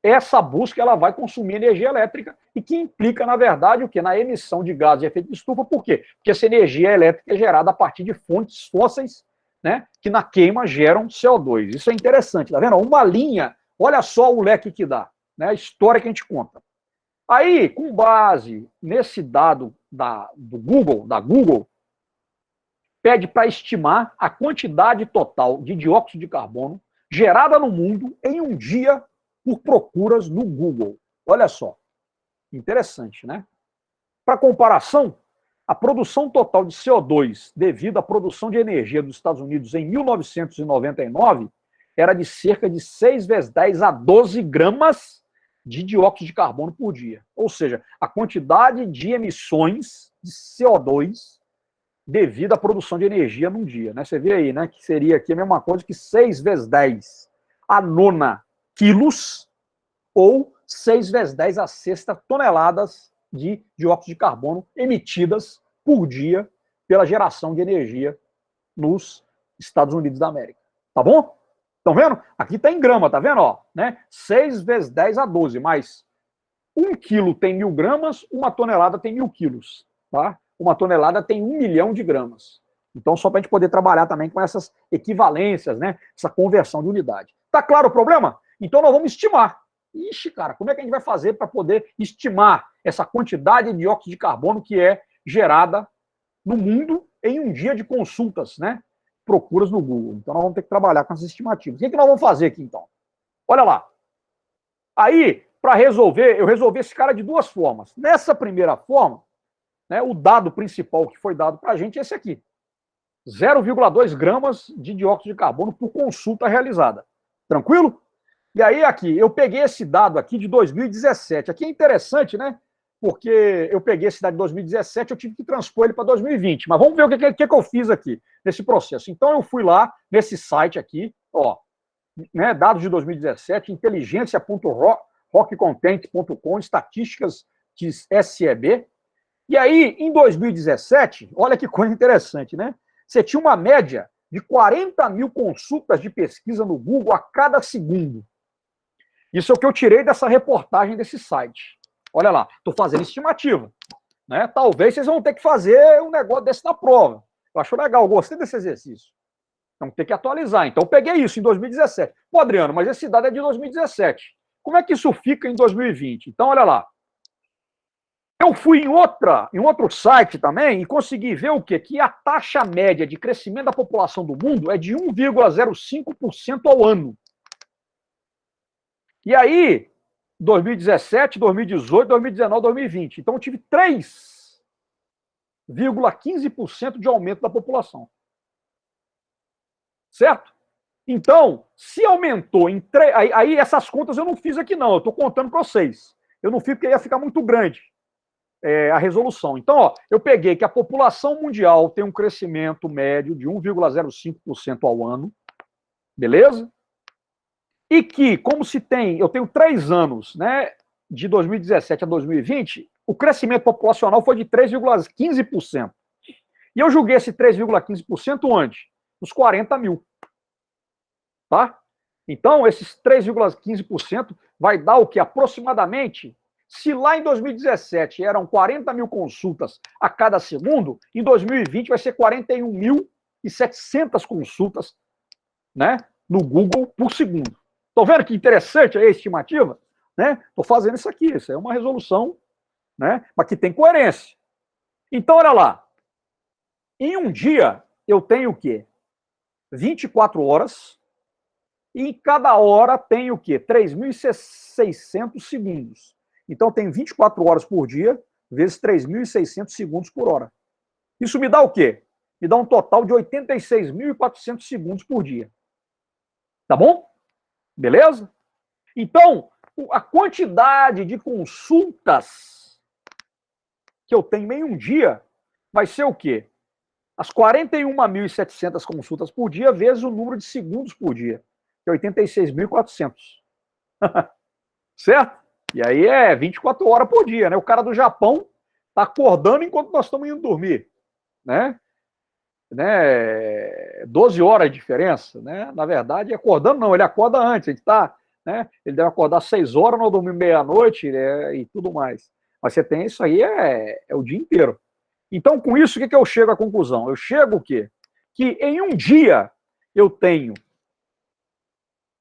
essa busca ela vai consumir energia elétrica e que implica, na verdade, o quê? Na emissão de gases de efeito de estufa. Por quê? Porque essa energia elétrica é gerada a partir de fontes fósseis, né, que na queima geram CO2. Isso é interessante, tá vendo? Uma linha, olha só o leque que dá, né? A história que a gente conta. Aí, com base nesse dado da Google, pede para estimar a quantidade total de dióxido de carbono gerada no mundo em um dia por procuras no Google. Olha só, interessante, né? Para comparação, a produção total de CO2 devido à produção de energia dos Estados Unidos em 1999 era de cerca de 6 vezes 10 a 12 gramas de dióxido de carbono por dia. Ou seja, a quantidade de emissões de CO2 devido à produção de energia num dia. Né? Você vê aí, né, que seria aqui a mesma coisa que 6 vezes 10 a nona quilos ou 6 vezes 10 a sexta toneladas de dióxido de carbono emitidas por dia pela geração de energia nos Estados Unidos da América. Tá bom? Estão vendo? Aqui está em grama, tá vendo? Ó, né? 6 vezes 10 a 12, mas 1 quilo tem 1.000 gramas, uma tonelada tem 1.000 quilos. Tá? Uma tonelada tem 1 milhão de gramas. Então, só para a gente poder trabalhar também com essas equivalências, né? Essa conversão de unidade. Tá claro o problema? Então, nós vamos estimar. Ixi, cara, como é que a gente vai fazer para poder estimar essa quantidade de dióxido de carbono que é gerada no mundo em um dia de consultas, né? Procuras no Google. Então, nós vamos ter que trabalhar com essas estimativas. O que nós vamos fazer aqui, então? Olha lá. Aí, para resolver, eu resolvi esse cara de duas formas. Nessa primeira forma, né, o dado principal que foi dado para a gente é esse aqui. 0,2 gramas de dióxido de carbono por consulta realizada. Tranquilo? E aí, aqui, eu peguei esse dado aqui de 2017. Aqui é interessante, né? Porque eu peguei esse dado de 2017, eu tive que transpor ele para 2020. Mas vamos ver o que eu fiz aqui nesse processo. Então, eu fui lá nesse site aqui, ó, né, dados de 2017, inteligência.rockcontent.com, estatísticas de SEB. E aí, em 2017, olha que coisa interessante, né? Você tinha uma média de 40 mil consultas de pesquisa no Google a cada segundo. Isso é o que eu tirei dessa reportagem desse site. Olha lá, estou fazendo estimativa. Né? Talvez vocês vão ter que fazer um negócio desse na prova. Eu acho legal, eu gostei desse exercício. Vamos ter que atualizar. Então, eu peguei isso em 2017. Pô, Adriano, mas esse dado é de 2017. Como é que isso fica em 2020? Então, olha lá. Eu fui em outro site também e consegui ver o quê? Que a taxa média de crescimento da população do mundo é de 1,05% ao ano. E aí, 2017, 2018, 2019, 2020. Então, eu tive 3,15% de aumento da população. Certo? Então, se aumentou em... Aí, essas contas eu não fiz aqui, não. Eu estou contando para vocês. Eu não fiz porque ia ficar muito grande. a resolução. Então, ó, eu peguei que a população mundial tem um crescimento médio de 1,05% ao ano, beleza? E que, como se tem, eu tenho 3 anos, né, de 2017 a 2020, o crescimento populacional foi de 3,15%. E eu julguei esse 3,15% onde? Nos 40 mil. Tá? Então, esses 3,15% vai dar o que? Aproximadamente, se lá em 2017 eram 40 mil consultas a cada segundo, em 2020 vai ser 41.700 consultas, né, no Google por segundo. Estão vendo que interessante a estimativa? Estou fazendo isso aqui, isso é uma resolução, né, mas que tem coerência. Então, olha lá. Em um dia, eu tenho o quê? 24 horas, e em cada hora tem o quê? 3.600 segundos. Então, tem 24 horas por dia, vezes 3.600 segundos por hora. Isso me dá o quê? Me dá um total de 86.400 segundos por dia. Tá bom? Beleza? Então, a quantidade de consultas que eu tenho em um dia vai ser o quê? As 41.700 consultas por dia vezes o número de segundos por dia, que é 86.400. Certo? E aí é 24 horas por dia, né? O cara do Japão tá acordando enquanto nós estamos indo dormir, né? 12 horas de diferença, né? Na verdade, acordando não, ele acorda antes, ele tá, né? Ele deve acordar 6 horas, não dormir meia-noite, né? E tudo mais. Mas você tem isso aí, é o dia inteiro. Então, com isso, o que eu chego à conclusão? Eu chego o quê? Que em um dia eu tenho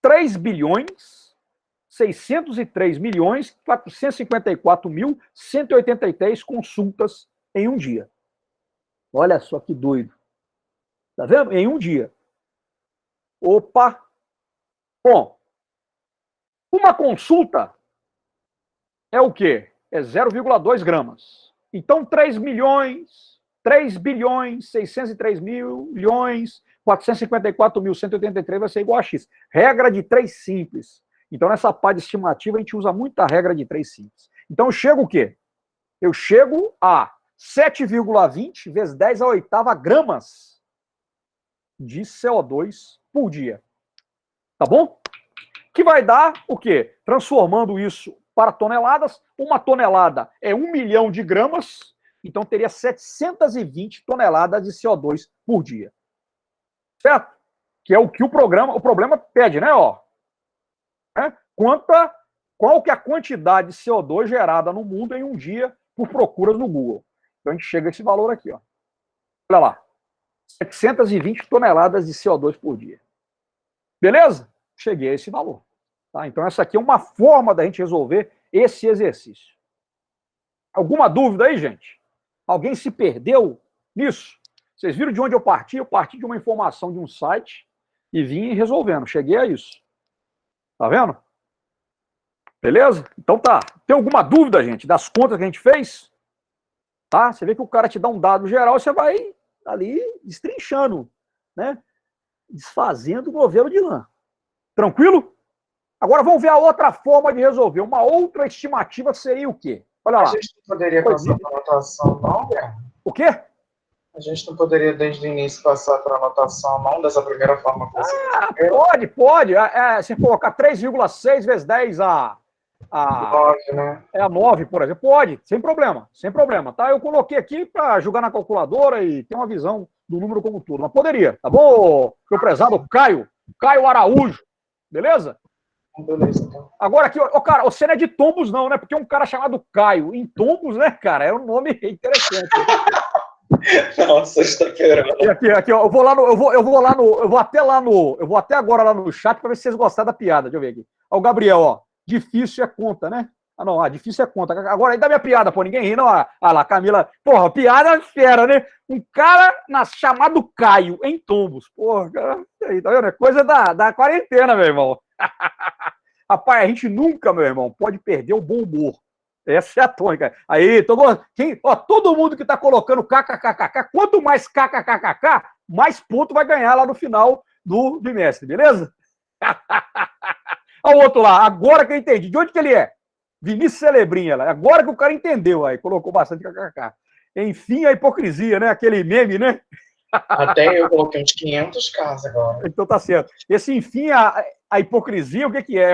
3.603.454.183 consultas em um dia. Olha só que doido. Tá vendo? Em um dia. Opa! Bom, uma consulta é o quê? É 0,2 gramas. Então, 3.603.454.183 vai ser igual a X. Regra de 3 simples. Então, nessa parte estimativa, a gente usa muito a regra de 3 simples. Então, eu chego o quê? Eu chego a 7,20 vezes 10 a oitava gramas de CO2 por dia. Tá bom? Que vai dar o quê? Transformando isso para toneladas, uma tonelada é 1 milhão de gramas, então teria 720 toneladas de CO2 por dia. Certo? Que é o que o problema pede, né? Qual que é a quantidade de CO2 gerada no mundo em um dia por procuras no Google. Então a gente chega a esse valor aqui, ó. Olha lá. 720 toneladas de CO2 por dia. Beleza? Cheguei a esse valor. Tá? Então essa aqui é uma forma da gente resolver esse exercício. Alguma dúvida aí, gente? Alguém se perdeu nisso? Vocês viram de onde eu parti? Eu parti de uma informação de um site e vim resolvendo. Cheguei a isso. Tá vendo? Beleza? Então tá. Tem alguma dúvida, gente, das contas que a gente fez? Tá? Você vê que o cara te dá um dado geral e você vai ali destrinchando, né? Desfazendo o novelo de lã. Tranquilo? Agora vamos ver a outra forma de resolver. Uma outra estimativa seria o quê? Olha lá. A gente não poderia passar para anotação, não, Guilherme? O quê? A gente não poderia, desde o início, passar para anotação, não, dessa primeira forma que você pode. Se colocar 3,6 vezes 10 a 9, né? É a 9, por exemplo. Pode, sem problema, tá? Eu coloquei aqui para jogar na calculadora e ter uma visão do número como tudo. Mas poderia, tá bom, meu prezado Caio Araújo, beleza? Beleza, então. Agora aqui, cara, você não é de Tombos não, né? Porque é um cara chamado Caio. Em Tombos, né, cara? É um nome interessante. Nossa, está querendo. Aqui, ó, eu vou até agora lá no chat para ver se vocês gostaram da piada. Deixa eu ver aqui. Ó, o Gabriel, ó. Difícil é conta, né? Difícil é conta. Agora aí dá minha piada, pô, ninguém ri, não. Lá, Camila. Porra, piada fera, né? Um cara chamado Caio, em Tombos. Porra, cara, aí, tá vendo? É coisa da quarentena, meu irmão. Rapaz, a gente nunca, meu irmão, pode perder o bom humor. Essa é a tônica. Aí, todo mundo que tá colocando kkkk, quanto mais kkkk, mais ponto vai ganhar lá no final do bimestre, beleza? Olha o outro lá, agora que eu entendi. De onde que ele é? Vinícius Celebrinha, agora que o cara entendeu, aí colocou bastante kkk. Enfim, a hipocrisia, né? Aquele meme, né? Até eu coloquei uns 500 casos agora. Então tá certo. Esse, enfim, a hipocrisia, o que que é?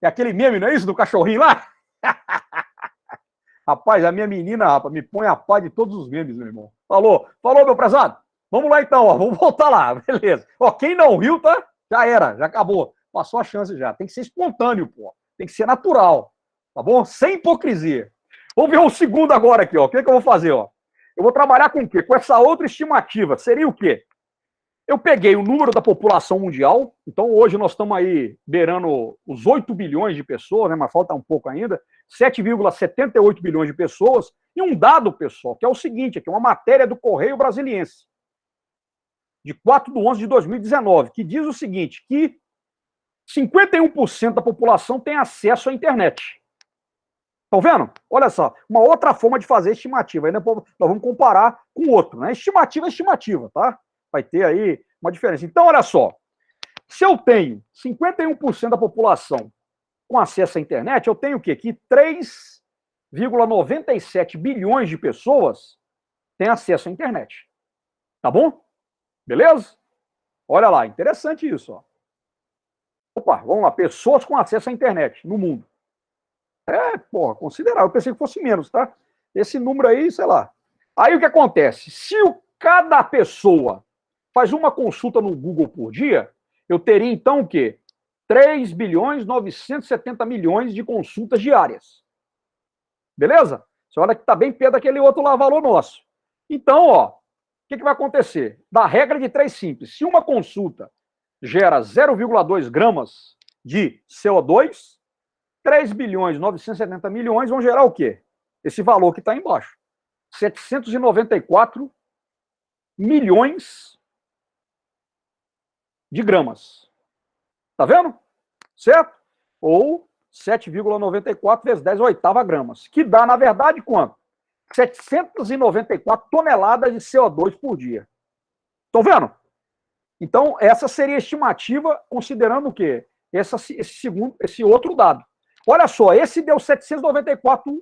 É aquele meme, não é isso? Do cachorrinho lá? Rapaz, a minha menina, rapaz, me põe a paz de todos os memes, meu irmão. Falou, meu prezado. Vamos lá então, ó, vamos voltar lá, beleza. Ó, quem não riu, tá? Já era, já acabou. Passou a chance já. Tem que ser espontâneo, pô. Tem que ser natural, tá bom? Sem hipocrisia. Vamos ver o segundo agora aqui, ó. O que que eu vou fazer, ó? Eu vou trabalhar com o quê? Com essa outra estimativa. Seria o quê? Eu peguei o número da população mundial, então hoje nós estamos aí beirando os 8 bilhões de pessoas, né, mas falta um pouco ainda, 7,78 bilhões de pessoas, e um dado, pessoal, que é o seguinte, aqui, uma matéria do Correio Brasiliense, de 4/11/2019, que diz o seguinte, que 51% da população tem acesso à internet. Estão vendo? Olha só, uma outra forma de fazer estimativa, aí nós vamos comparar com outro, né? Estimativa é estimativa, tá? Vai ter aí uma diferença. Então, olha só, se eu tenho 51% da população com acesso à internet, eu tenho o quê? Que 3,97 bilhões de pessoas têm acesso à internet. Tá bom? Beleza? Olha lá, interessante isso, ó. Opa, vamos lá, pessoas com acesso à internet no mundo. Porra, considerável. Eu pensei que fosse menos, tá? Esse número aí, sei lá. Aí o que acontece? Se cada pessoa faz uma consulta no Google por dia, eu teria então o quê? 3,970 bilhões de consultas diárias. Beleza? Você olha que está bem perto daquele outro lá, valor nosso. Então, ó, o que vai acontecer? Da regra de 3 simples. Se uma consulta gera 0,2 gramas de CO2, 3,970 bilhões vão gerar o quê? Esse valor que está embaixo. 794 milhões de gramas. Tá vendo? Certo? Ou 7,94 vezes 10 oitava gramas. Que dá, na verdade, quanto? 794 toneladas de CO2 por dia. Estão vendo? Então, essa seria a estimativa, considerando o quê? Esse outro dado. Olha só, esse deu 794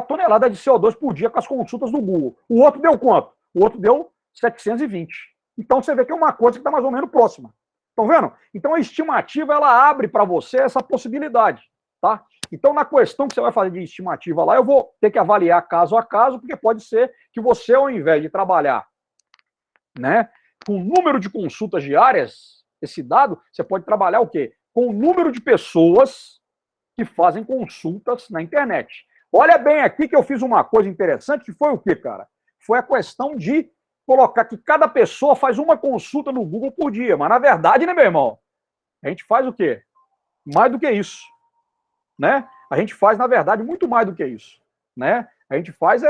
toneladas de CO2 por dia com as consultas do Google. O outro deu quanto? O outro deu 720. Então você vê que é uma coisa que está mais ou menos próxima. Estão vendo? Então a estimativa ela abre para você essa possibilidade, tá? Então na questão que você vai fazer de estimativa lá, eu vou ter que avaliar caso a caso, porque pode ser que você, ao invés de trabalhar, né, com o número de consultas diárias, esse dado, você pode trabalhar o quê? Com o número de pessoas que fazem consultas na internet. Olha bem aqui que eu fiz uma coisa interessante, que foi o quê, cara? Foi a questão de colocar que cada pessoa faz uma consulta no Google por dia. Mas, na verdade, né, meu irmão? A gente faz o quê? Mais do que isso. Né? A gente faz, na verdade, muito mais do que isso. Né? A gente faz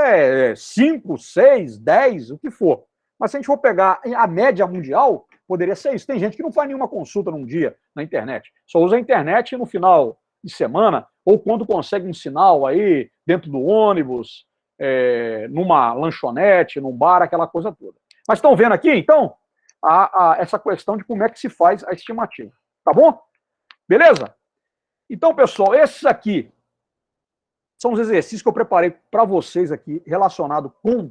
5, 6, 10, o que for. Mas se a gente for pegar a média mundial, poderia ser isso. Tem gente que não faz nenhuma consulta num dia na internet. Só usa a internet no final de semana, ou quando consegue um sinal aí dentro do ônibus, numa lanchonete, num bar, aquela coisa toda. Mas estão vendo aqui, então, essa questão de como é que se faz a estimativa. Tá bom? Beleza? Então, pessoal, esses aqui são os exercícios que eu preparei para vocês aqui, relacionado com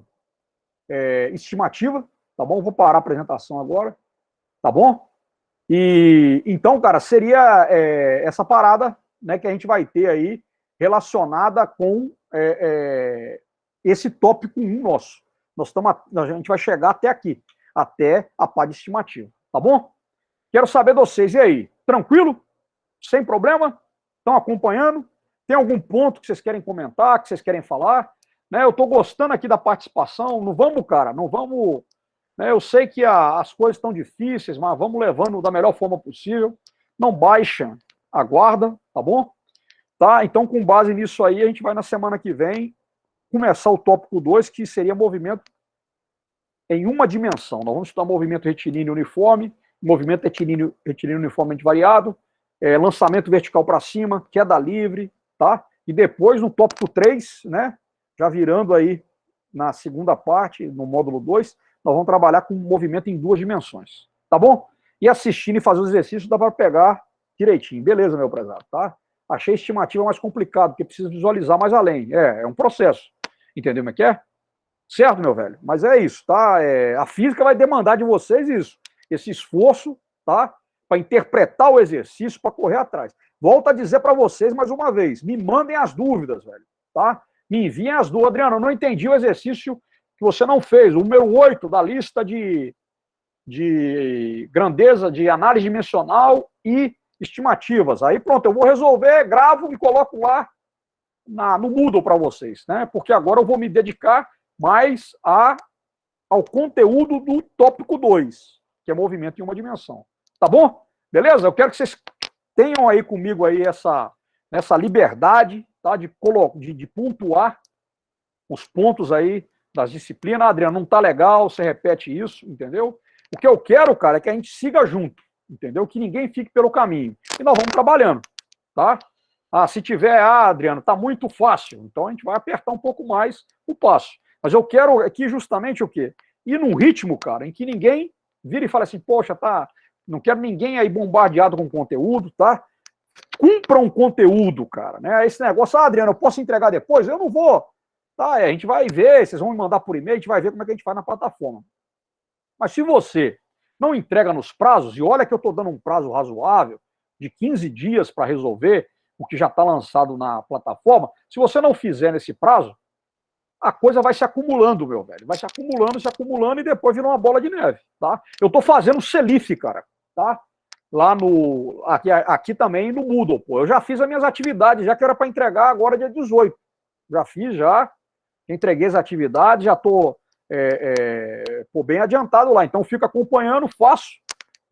estimativa, tá bom? Vou parar a apresentação agora, tá bom? E então, cara, seria essa parada, né, que a gente vai ter aí relacionada com esse tópico 1 nosso. A gente vai chegar até aqui, até a parte estimativa, tá bom? Quero saber de vocês, e aí? Tranquilo? Sem problema? Estão acompanhando? Tem algum ponto que vocês querem comentar, que vocês querem falar? Né, eu estou gostando aqui da participação, não vamos, cara, não vamos... Né, eu sei que as coisas estão difíceis, mas vamos levando da melhor forma possível. Não baixa a guarda, tá bom? Tá? Então, com base nisso aí, a gente vai na semana que vem começar o tópico 2, que seria movimento em uma dimensão. Nós vamos estudar movimento retilíneo uniforme, movimento retilíneo uniformemente variado, lançamento vertical para cima, queda livre, tá? E depois, no tópico 3, né, já virando aí na segunda parte, no módulo 2, nós vamos trabalhar com movimento em 2 dimensões, tá bom? E assistindo e fazer os exercícios dá para pegar direitinho. Beleza, meu prezado, tá? Achei estimativa mais complicado, porque precisa visualizar mais além. É um processo. Entendeu como é que é? Certo, meu velho? Mas é isso, tá? A física vai demandar de vocês isso. Esse esforço, tá? Para interpretar o exercício, para correr atrás. Volto a dizer para vocês mais uma vez, me mandem as dúvidas, velho, tá? Me enviem as dúvidas. Adriano, eu não entendi o exercício que você não fez. O número 8 da lista de grandeza, de análise dimensional e estimativas. Aí pronto, eu vou resolver, gravo e coloco lá no Moodle para vocês, né? Porque agora eu vou me dedicar mais ao conteúdo do tópico 2, que é movimento em uma dimensão. Tá bom? Beleza? Eu quero que vocês tenham aí comigo aí essa liberdade, tá? De pontuar os pontos aí das disciplinas. Adriano, não tá legal, você repete isso, entendeu? O que eu quero, cara, é que a gente siga junto, entendeu? Que ninguém fique pelo caminho. E nós vamos trabalhando, tá? Se tiver, Adriano, tá muito fácil, então a gente vai apertar um pouco mais o passo. Mas eu quero aqui justamente o quê? Ir num ritmo, cara, em que ninguém vira e fala assim, poxa, não quero ninguém aí bombardeado com conteúdo, tá? Cumpra um conteúdo, cara, né? Esse negócio, Adriano, eu posso entregar depois? Eu não vou. Tá, a gente vai ver, vocês vão me mandar por e-mail, a gente vai ver como é que a gente faz na plataforma. Mas se você não entrega nos prazos, e olha que eu estou dando um prazo razoável, de 15 dias para resolver o que já está lançado na plataforma, se você não fizer nesse prazo, a coisa vai se acumulando, meu velho. Vai se acumulando e depois vira uma bola de neve, tá? Eu estou fazendo Selif, cara, tá? Lá aqui também no Moodle, pô. Eu já fiz as minhas atividades, já que era para entregar agora dia 18. Já fiz, já entreguei as atividades, já estou bem adiantado lá. Então, fico acompanhando, faço,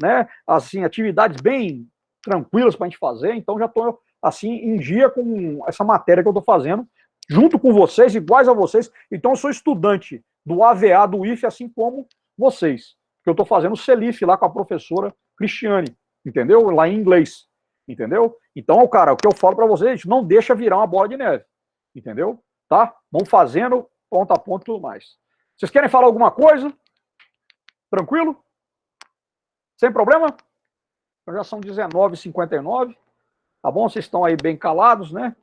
né? Assim, atividades bem tranquilas para a gente fazer. Então, já estou, assim, em dia com essa matéria que eu estou fazendo, junto com vocês, iguais a vocês. Então, eu sou estudante do AVA, do IFE, assim como vocês. Que eu estou fazendo o Selif lá com a professora Cristiane, entendeu? Lá em inglês, entendeu? Então, cara, o que eu falo para vocês, não deixa virar uma bola de neve, entendeu? Tá? Vão fazendo ponto a ponto e tudo mais. Vocês querem falar alguma coisa? Tranquilo? Sem problema? Então já são 19h59, tá bom? Vocês estão aí bem calados, né?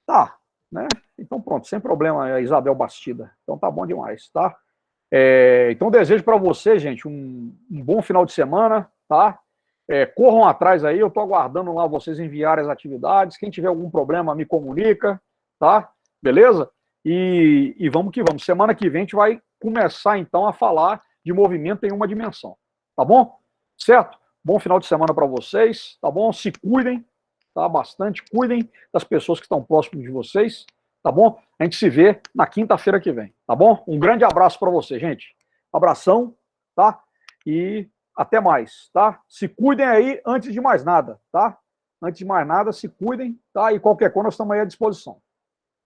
Tá, né? Então pronto, sem problema, a Isabel Bastida. Então tá bom demais, tá? Então desejo para vocês, gente, um bom final de semana, tá? Corram atrás aí, eu tô aguardando lá vocês enviarem as atividades. Quem tiver algum problema, me comunica, tá? Beleza? E vamos que vamos. Semana que vem a gente vai começar, então, a falar de movimento em uma dimensão. Tá bom? Certo? Bom final de semana para vocês, tá bom? Se cuidem, tá? Bastante. Cuidem das pessoas que estão próximas de vocês, tá bom? A gente se vê na quinta-feira que vem, tá bom? Um grande abraço para você, gente. Abração, tá? E até mais, tá? Se cuidem aí antes de mais nada, tá? Antes de mais nada, se cuidem, tá? E qualquer coisa nós estamos aí à disposição.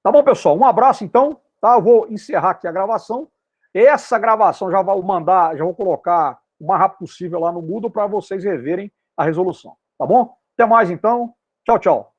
Tá bom, pessoal? Um abraço, então. Tá? Eu vou encerrar aqui a gravação. Essa gravação já vou colocar o mais rápido possível lá no Moodle para vocês reverem a resolução. Tá bom? Até mais, então. Tchau, tchau.